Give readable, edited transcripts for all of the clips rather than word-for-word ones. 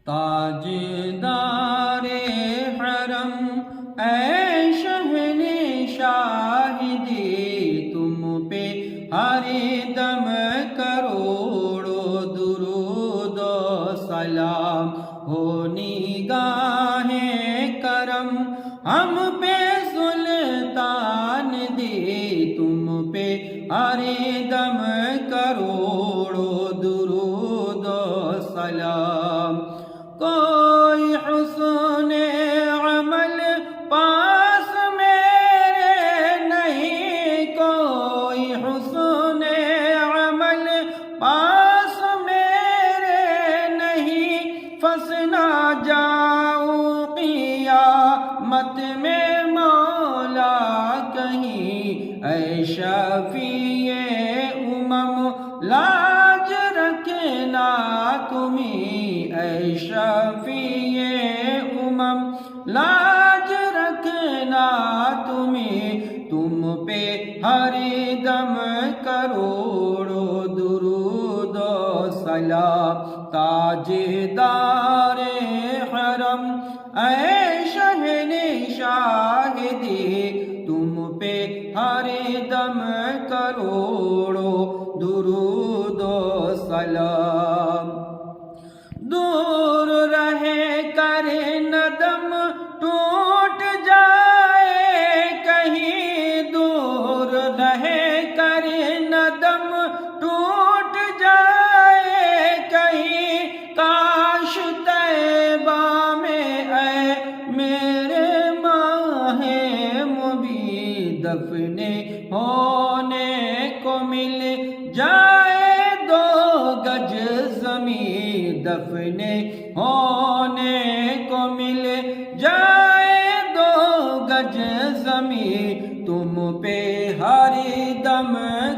تاجدار حرم اے شہنشاہ دی، تم پہ ہر دم کروڑوں درود و سلام ہو نگاہ کرم ہم پہ سلطان دی، تم پہ ہر دم کروڑوں درود و سلام۔ کوئی حسن عمل پاس میرے نہیں، کوئی حسن عمل پاس میرے نہیں، پھنس نہ جاؤں قیامت میں مولا کہیں، اے شفیع امم لاج رکھنا تمہیں، اے شفیع امم لاج رکھنا تمہیں، تم پہ ہر دم کروڑوں درود و سلام۔ تاجدار حرم اے شہنشاہ دی، تم پہ ہر دم کروڑوں درود و سلام۔ دور رہے کر ندم ٹوٹ جائے کہیں، دور رہے کر ندم ٹوٹ جائے کہیں، کاش طیبہ میں اے میرے ماہ مبین دفن ہونے کو مل جائے دو گج زمین، دفن ہونے کو مل جائے دو گج زمین، تم پہ ہر دم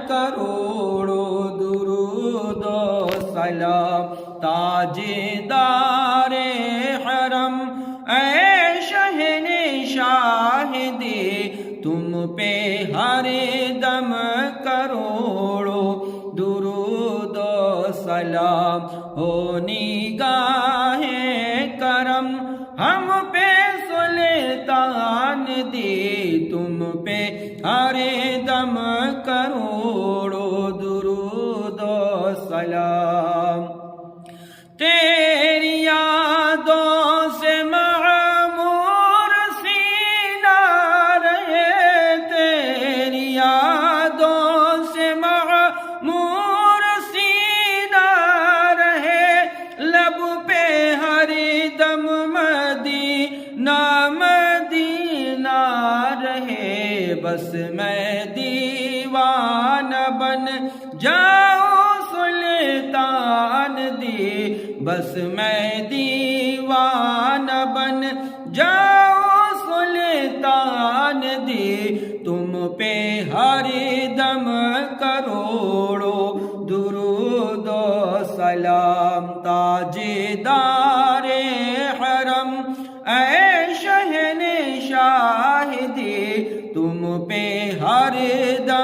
کروڑوں درود و سلام۔ تاجدار حرم اے شہنشاہ دی، تم پہ ہر دم کروڑوں درود و سلام ہو نگاہ کرم ہم پہ سلطان دی، تم پہ ہر دم کروڑوں درود و سلام۔ تیری یادوں سے معمور سینہ رہے، تیری یادوں سے معمور سینہ رہے، لب پہ ہر دم مدینہ مدینہ رہے، بس میں دیوانہ بن جاؤں سلطان دی، بس میں دیوانہ بن جاؤں سلطان دی، تم پہ ہر دم کروڑوں درود و سلام۔ تاجدار حرم اے شہنشاہ دی، تم پہ ہر دم